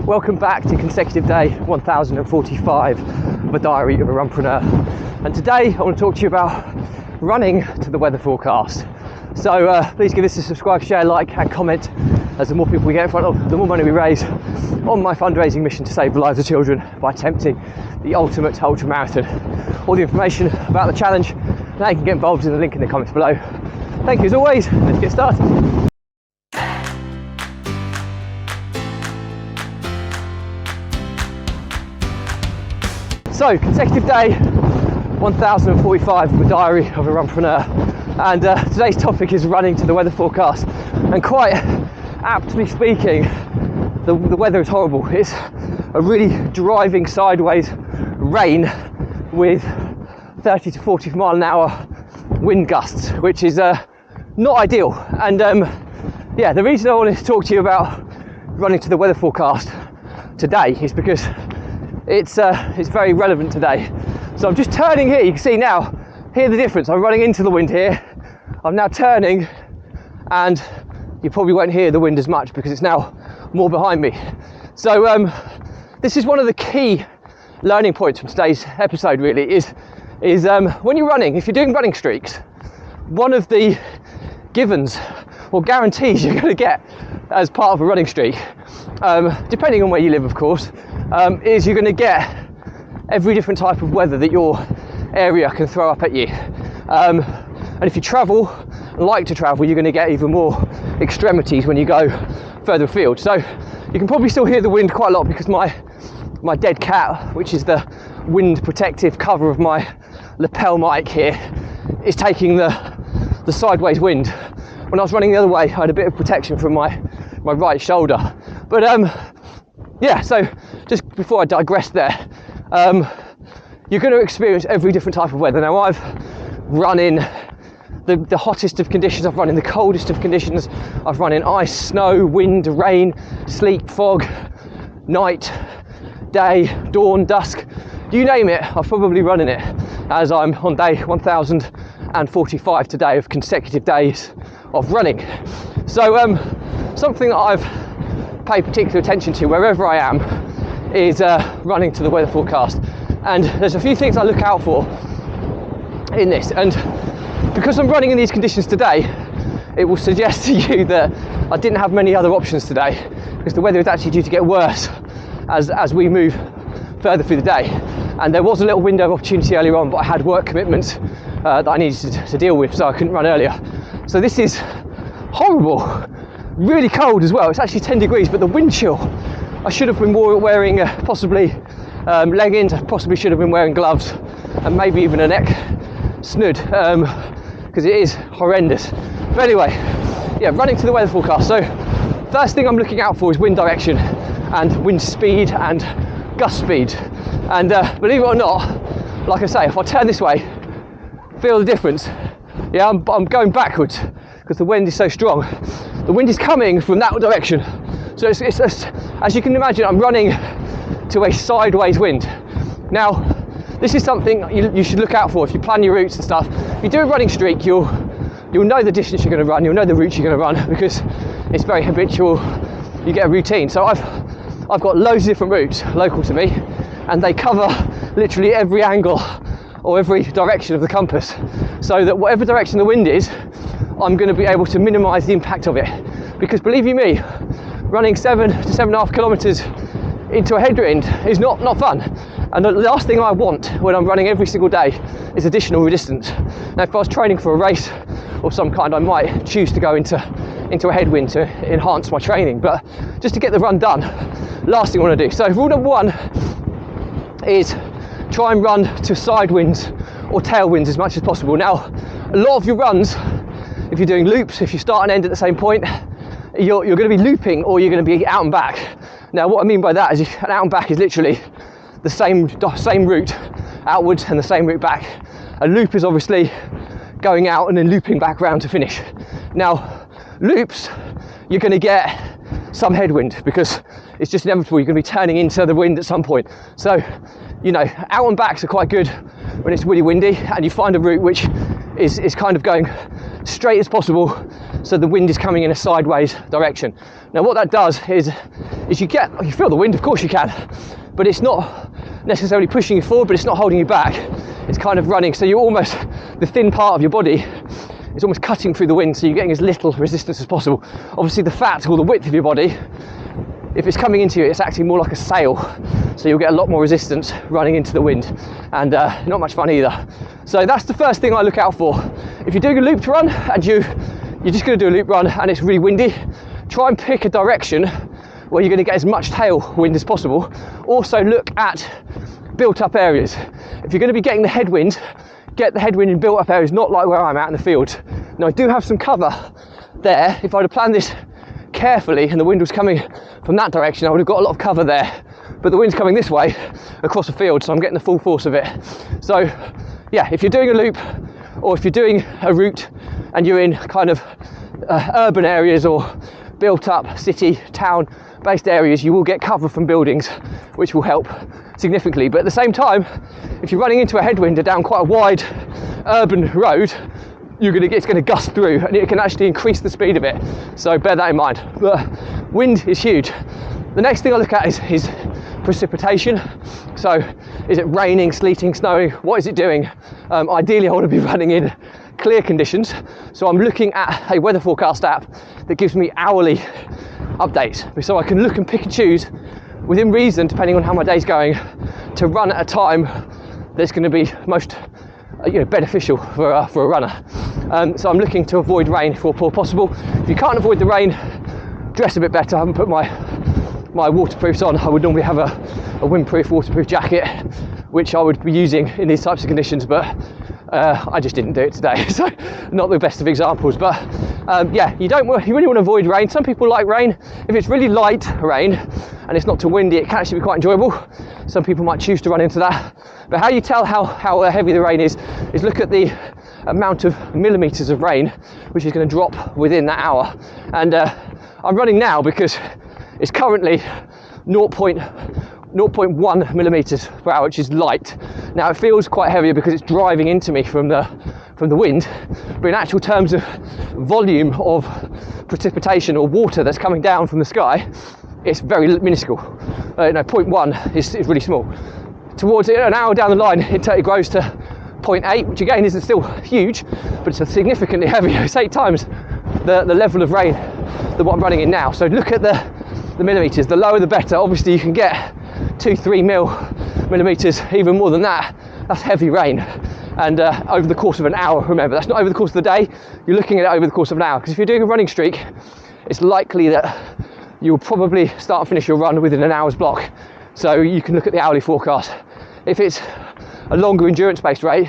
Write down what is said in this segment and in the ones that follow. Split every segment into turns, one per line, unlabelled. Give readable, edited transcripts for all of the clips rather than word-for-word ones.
Welcome back to consecutive day 1045 of a diary of a runpreneur. And today I want to talk to you about running to the weather forecast. So please give this a subscribe, share, like and comment, as the more people we get in front of, the more money we raise on my fundraising mission to save the lives of children by attempting the ultimate ultra marathon. All the information about the challenge and how you can get involved in the link in the comments below. Thank you as always. Let's get started. So, consecutive day 1045 of a diary of a runpreneur, and today's topic is running to the weather forecast. And quite aptly speaking, the weather is horrible. It's a really driving sideways rain with 30 to 40 mile an hour wind gusts, which is not ideal. And yeah, the reason I wanted to talk to you about running to the weather forecast today is because it's very relevant today. So I'm just turning here. You can see now, hear the difference. I'm running into the wind here. I'm now turning, and you probably won't hear the wind as much because it's now more behind me. So this is one of the key learning points from today's episode. Really is when you're running, if you're doing running streaks, one of the givens or guarantees you're going to get as part of a running streak, depending on where you live, of course, is you're going to get every different type of weather that your area can throw up at you. And if you travel and like to travel, you're going to get even more extremities when you go further afield. So you can probably still hear the wind quite a lot because my dead cat, which is the wind protective cover of my lapel mic here, is taking the sideways wind. When I was running the other way, I had a bit of protection from my right shoulder. But yeah, so just before I digress there, you're going to experience every different type of weather. Now, I've run in the hottest of conditions, I've run in the coldest of conditions, I've run in ice, snow, wind, rain, sleet, fog, night, day, dawn, dusk, you name it, I've probably run in it, as I'm on day 1045 today of consecutive days of running. So something that I've paid particular attention to wherever I am is running to the weather forecast. And there's a few things I look out for in this, and because I'm running in these conditions today, it will suggest to you that I didn't have many other options today, because the weather is actually due to get worse as we move further through the day. And there was a little window of opportunity earlier on, but I had work commitments that I needed to deal with, so I couldn't run earlier. So this is horrible, really cold as well. It's actually 10 degrees, but the wind chill, I should have been wearing possibly leggings, I possibly should have been wearing gloves and maybe even a neck snood, because it is horrendous. But anyway, yeah, running to the weather forecast. So first thing I'm looking out for is wind direction and wind speed and gust speed. And believe it or not, like I say, if I turn this way, feel the difference. Yeah, I'm going backwards because the wind is so strong. The wind is coming from that direction. So it's as you can imagine, I'm running to a sideways wind. Now, this is something you should look out for if you plan your routes and stuff. If you do a running streak, you'll know the distance you're going to run, you'll know the routes you're going to run, because it's very habitual. You get a routine. So I've got loads of different routes local to me, and they cover literally every angle or every direction of the compass, so that whatever direction the wind is, I'm going to be able to minimise the impact of it. Because believe you me, running 7 to 7.5 kilometres into a headwind is not fun. And the last thing I want when I'm running every single day is additional resistance. Now, if I was training for a race of some kind, I might choose to go into a headwind to enhance my training. But just to get the run done, last thing I want to do. So rule number one is try and run to side winds or tailwinds as much as possible. Now, a lot of your runs, if you're doing loops, if you start and end at the same point, you're going to be looping or you're going to be out and back. Now, what I mean by that is an out and back is literally the same route outwards and the same route back. A loop is obviously going out and then looping back round to finish. Now, loops, you're going to get some headwind because it's just inevitable. You're going to be turning into the wind at some point. So, you know, out and backs are quite good when it's really windy, and you find a route which is kind of going straight as possible, so the wind is coming in a sideways direction. Now what that does is you feel the wind, of course you can, but it's not necessarily pushing you forward, but it's not holding you back. It's kind of running, so you're almost, the thin part of your body is almost cutting through the wind, so you're getting as little resistance as possible. Obviously the fat or the width of your body, if it's coming into you, it's acting more like a sail, so you'll get a lot more resistance running into the wind, and not much fun either. So that's the first thing I look out for. If you're doing a looped run and you're just going to do a loop run and it's really windy, try and pick a direction where you're going to get as much tailwind as possible. Also look at built up areas. If you're going to be getting the headwind, get the headwind in built up areas, not like where I'm at in the field. Now I do have some cover there. If I'd have planned this carefully and the wind was coming from that direction, I would have got a lot of cover there, but the wind's coming this way across the field, so I'm getting the full force of it. So yeah, if you're doing a loop or if you're doing a route and you're in kind of urban areas or built up city, town based areas, you will get cover from buildings, which will help significantly. But at the same time, if you're running into a headwind down quite a wide urban road, it's going to gust through, and it can actually increase the speed of it, so bear that in mind. But wind is huge. The next thing I look at is precipitation. So is it raining, sleeting, snowing? What is it doing? Ideally I want to be running in clear conditions, so I'm looking at a weather forecast app that gives me hourly updates, so I can look and pick and choose within reason, depending on how my day's going, to run at a time that's going to be most beneficial for a runner. So I'm looking to avoid rain if possible. If you can't avoid the rain, dress a bit better. I haven't put my waterproofs on. I would normally have a windproof, waterproof jacket, which I would be using in these types of conditions, but I just didn't do it today, so not the best of examples. But yeah, you really want to avoid rain. Some people like rain. If it's really light rain and it's not too windy, it can actually be quite enjoyable. Some people might choose to run into that. But how you tell how heavy the rain is look at the amount of millimetres of rain which is going to drop within that hour. And I'm running now because it's currently 0.1 millimetres per hour, which is light. Now it feels quite heavier because it's driving into me from the wind, but in actual terms of volume of precipitation or water that's coming down from the sky, it's very minuscule. 0.1 is really small. Towards an hour down the line, it grows to 0.8, which again isn't still huge, but it's significantly heavier. It's 8 times the level of rain than what I'm running in now. So look at the millimetres. The lower the better. Obviously you can get 2-3 millimetres, even more than that. That's heavy rain. And over the course of an hour, remember, that's not over the course of the day, you're looking at it over the course of an hour. Because if you're doing a running streak, it's likely that you'll probably start and finish your run within an hour's block. So you can look at the hourly forecast. If it's a longer endurance-based race,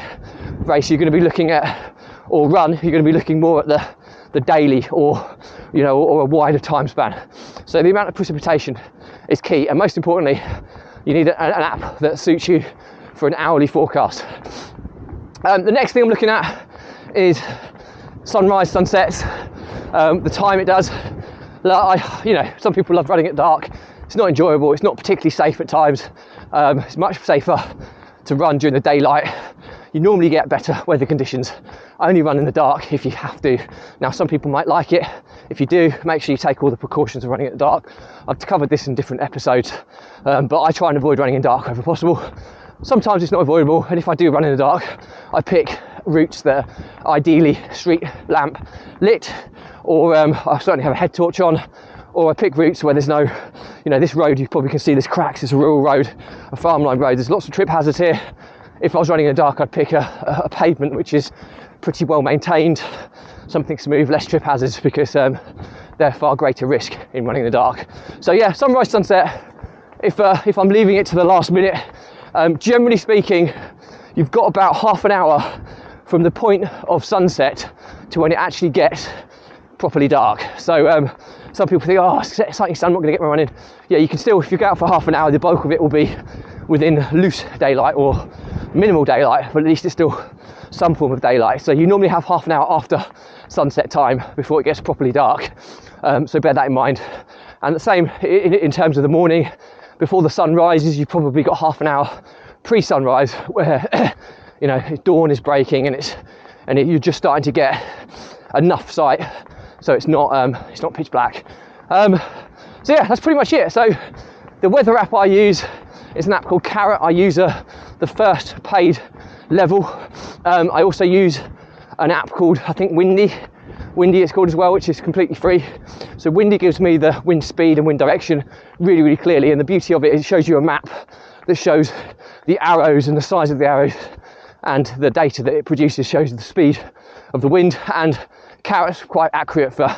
you're going to be looking at, or run, you're going to be looking more at the daily or a wider time span. So the amount of precipitation is key, and most importantly, you need an app that suits you for an hourly forecast. The next thing I'm looking at is sunrise, sunsets, the time it does. Some people love running at dark. It's not enjoyable, it's not particularly safe at times. It's much safer to run during the daylight. You normally get better weather conditions. Only run in the dark if you have to. Now some people might like it. If you do, make sure you take all the precautions of running at dark. I've covered this in different episodes, but I try and avoid running in dark wherever possible. Sometimes it's not avoidable, and if I do run in the dark, I pick routes that are ideally street lamp lit, or I certainly have a head torch on, or I pick routes where there's no, this road, you probably can see there's cracks, it's a rural road, a farmline road, there's lots of trip hazards here. If I was running in the dark, I'd pick a pavement which is pretty well maintained, something smooth, less trip hazards, because they're far greater risk in running in the dark. So yeah, sunrise, sunset, if I'm leaving it to the last minute, generally speaking, you've got about half an hour from the point of sunset to when it actually gets properly dark. So some people think, oh, it's exciting sun, I'm not going to get my run in. Yeah, you can still, if you go out for half an hour, the bulk of it will be within loose daylight or minimal daylight, but at least it's still some form of daylight. So you normally have half an hour after sunset time before it gets properly dark. So bear that in mind. And the same in terms of the morning, before the sun rises, you've probably got half an hour pre-sunrise where dawn is breaking and and you're just starting to get enough sight so it's not pitch black. So yeah, that's pretty much it. So the weather app I use is an app called Carrot. I use the first paid level. I also use an app called, I think, Windy it's called as well, which is completely free. So Windy gives me the wind speed and wind direction really, really clearly, and the beauty of it is it shows you a map that shows the arrows and the size of the arrows, and the data that it produces shows the speed of the wind. And Carrot's quite accurate for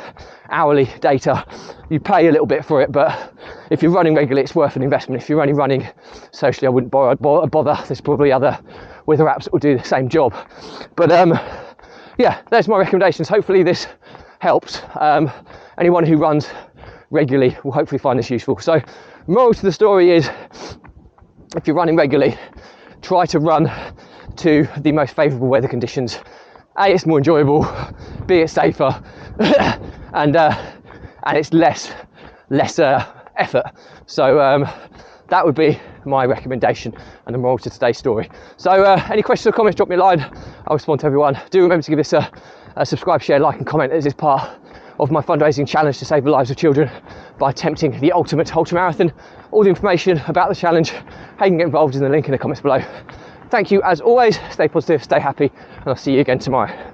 hourly data. You pay a little bit for it, but if you're running regularly, it's worth an investment. If you're only running socially, I wouldn't bother. There's probably other weather apps that will do the same job. But yeah, there's my recommendations. Hopefully this helps. Anyone who runs regularly will hopefully find this useful. So moral to the story is, if you're running regularly, try to run to the most favourable weather conditions. A, it's more enjoyable, B, it's safer, and it's lesser effort. So that would be my recommendation and the moral to today's story. So any questions or comments, drop me a line. I'll respond to everyone. Do remember to give this a subscribe, share, like and comment, as is part of my fundraising challenge to save the lives of children by attempting the ultimate ultramarathon. All the information about the challenge, how you can get involved, in the link in the comments below. Thank you as always. Stay positive, stay happy, and I'll see you again tomorrow.